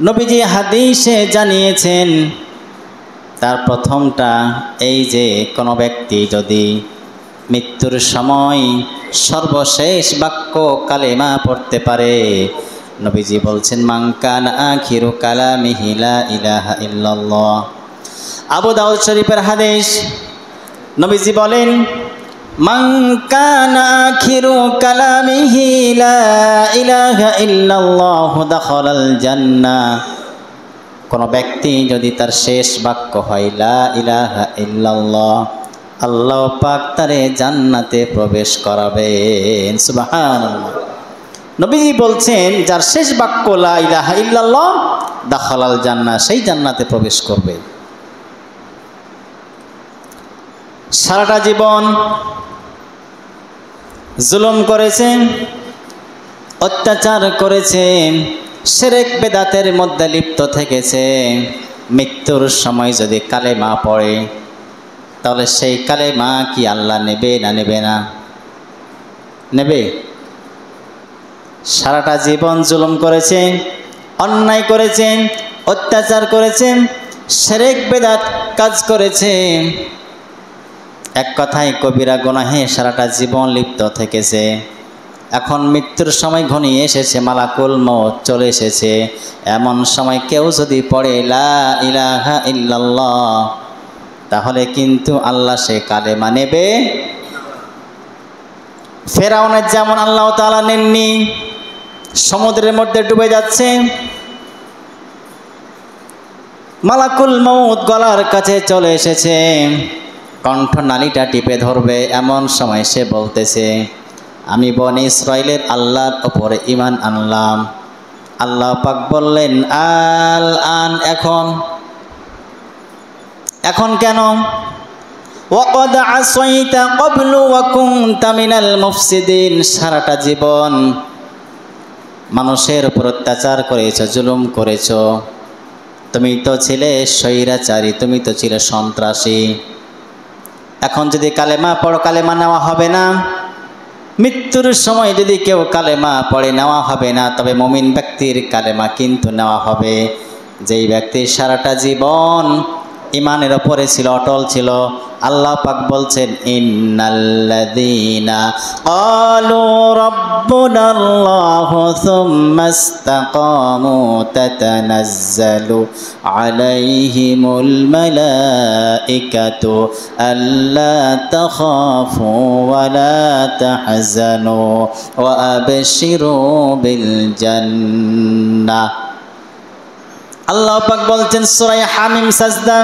নবীজি হাদিসে জানিয়েছেন তার প্রথমটা এই যে কোনো ব্যক্তি যদি মৃত্যুর সময় সর্বশেষ বাক্য কালেমা পড়তে পারে, নবীজি বলছেন মান কানা আখিরু কালামিহি লা ইলাহা ইল্লাল্লাহ। আবু দাউদ শরীফের হাদিস, নবীজি বলেন মান কানা আখিরু কালামিহি লা ইলাহা ইল্লাল্লাহ দাখালাল জান্নাহ। কোন ব্যক্তি যদি তার শেষ বাক্য হয় লা ইলাহা ইল্লাল্লাহ, আল্লাহ পাক তারে জান্নাতে প্রবেশ করাবেন। সুবহানাল্লাহ। নবীজি বলছেন যার শেষ বাক্য লা ইলাহা ইল্লাল্লাহ দাখালাল জান্নাহ, সেই জান্নাতে প্রবেশ করবে। সারাটা জীবন জুলুম করেছে, অত্যাচার করেছে, শিরক বেদাতের মধ্যে লিপ্ত থেকেছে, মৃত্যুর সময় যদি কালেমা পড়ে তাহলে সেই কালেমা কি আল্লাহ নেবে না নেবে না? নেবে। সারাটা জীবন জুলুম করেছে, অন্যায় করেছে, অত্যাচার করেছে, শিরক বেদাত কাজ করেছে, এক কথায় কবিরা গুনাহে সারাটা জীবন লিপ্ত থেকেছে। এখন মৃত্যুর সময় ঘনিয়ে এসেছে, মালাকুল মউত চলে এসেছে, এমন সময় কেউ যদি পড়ে লা ইলাহা ইল্লাল্লাহ, তাহলে কিন্তু আল্লাহ সে কালেমা নেবে। ফেরাউনের যেমন আল্লাহ তাআলা নেননি, সমুদ্রের মধ্যে ডুবে যাচ্ছে, মালাকুল মউত গলার কাছে চলে এসেছে, কণ্ঠনালীটা টিপে ধরবে, এমন সময় সে বলতেছে আমি বনি ইসরাইলের আল্লাহর ওপরে ঈমান আনলাম। আল্লাহ পাক বললেন আল আন, এখন কেন? ওয়াকাদ আসাইতা ক্বাবলু ওয়া কুনতা মিনাল মুফসিদিন। সারাটা জীবন মানুষের উপর অত্যাচার করেছো, জুলুম করেছো, তুমি তো ছিলে স্বৈরাচারী, তুমি তো ছিলে সন্ত্রাসী। এখন যদি কালেমা পড়ো, কালেমা নেওয়া হবে না। মৃত্যুর সময় যদি কেউ কালেমা পড়ে, নেওয়া হবে না। তবে মুমিন ব্যক্তির কালেমা কিন্তু নেওয়া হবে, যেই ব্যক্তি সারাটা জীবন ইমানের ওপরে ছিল, অটল ছিল। আল্লাহ পাক বলছেন ইন্নাল্লাযীনা ক্বালু রাব্বুনাল্লাহু সুম্মা ইসতাকামু তাতানাজ্জালু আলাইহিমুল মালাইকাতু আল্লা তাখাফু ওয়া লা তাহজানু ওয়া আবশিরু বিল জান্নাহ। আল্লাহ পাক বলছেন সূরা হামিম সাজদা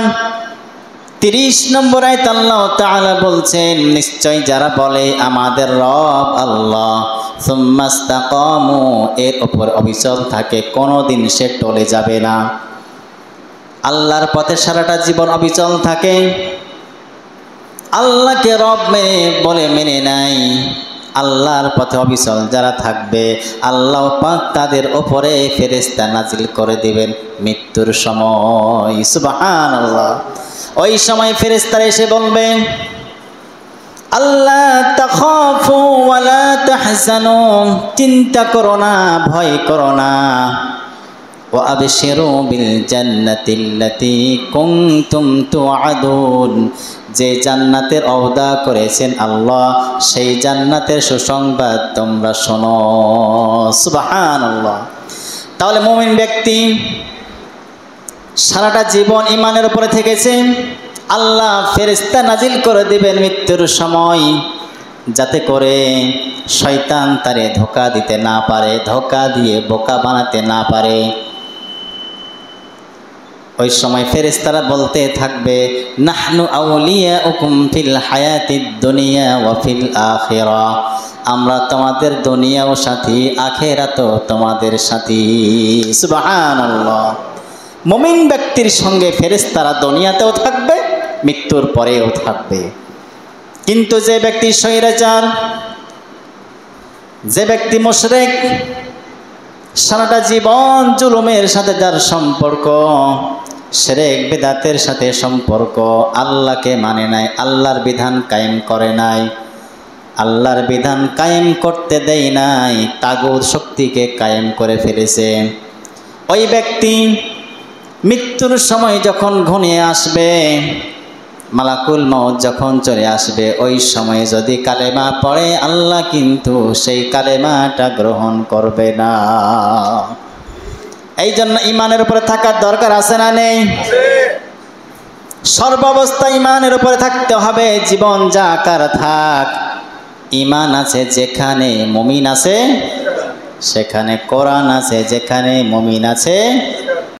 30 নম্বর আয়াত, আল্লাহ তাআলা বলছেন নিশ্চয় যারা বলে আমাদের রব আল্লাহ, সুম্মা ইসতাকামু, এর উপর অবিচল থাকে, কোনোদিন সে টলে যাবে না। আল্লাহর পথে সারাটা জীবন অবিচল থাকে, আল্লাহকে রব বলে মেনে নাই, আল্লাহর পথে অবিচল যারা থাকবে, আল্লাহ পাক তাদের ওপরে ফেরেশতা নাজিল করে দিবেন মৃত্যুর সময়। সুবহানাল্লাহ। ওই সময় ফেরেশতারা এসে বলবে আল্লাহ তাখাফু ওয়া লা তাহজানু, চিন্তা করো না, ভয় করো না, ওয়া আবশিরু বিল জান্নাতিল্লাতী কুনতুম তুআদুন, যে জান্নাতের ওয়াদা করেছেন আল্লাহ, সেই জান্নাতের সুসংবাদ তোমরা শোনো। সুবহানাল্লাহ। তাহলে মুমিন ব্যক্তি সারাটা জীবন ইমানের উপরে থেকেছে, আল্লাহ ফেরেশতা নাজিল করে দিবেন মৃত্যুর সময়, যাতে করে শয়তান তারে ধোঁকা দিতে না পারে, ধোঁকা দিয়ে বোকা বানাতে না পারে। ওই সময় ফেরেশতারা বলতে থাকবে নাহনু আউলিয়াউকুম ফিল হায়াতিদ দুনিয়া ওয়া ফিল আখিরা, আমরা তোমাদের দুনিয়াও সাথী, আখিরাতও তোমাদের সাথী। সুবহানাল্লাহ। মুমিন ব্যক্তির সঙ্গে ফেরেশতারা দুনিয়াতেও থাকবে, মৃত্যুর পরেও থাকবে। কিন্তু যে ব্যক্তি স্বৈরাচার, যে ব্যক্তি মুশরিক, সারাটা জীবন জুলুমের সাথে যার সম্পর্ক, শিরক বিদআতের সাথে সম্পর্ক, আল্লাহকে মানে নাই, আল্লাহর বিধান কায়েম করে নাই, আল্লাহর বিধান কায়েম করতে দেয় নাই, তাগুত শক্তিকে কায়েম করে ফেলেছে। ওই ব্যক্তি মৃত্যুর সময় যখন ঘনিয়ে আসবে, মালাকুল মউত যখন চলে আসবে, ওই সময়ে যদি কালেমা পড়ে আল্লাহ কিন্তু সেই কালেমাটা গ্রহণ করবে না। এই জন্য ইমানের উপরে থাকার দরকার আছে না নেই? সর্বাবস্থা ইমানের উপরে থাকতে হবে। জীবন যা আকার থাক, ইমান আছে যেখানে মুমিন আছে সেখানে, কোরআন আছে যেখানে মুমিন আছে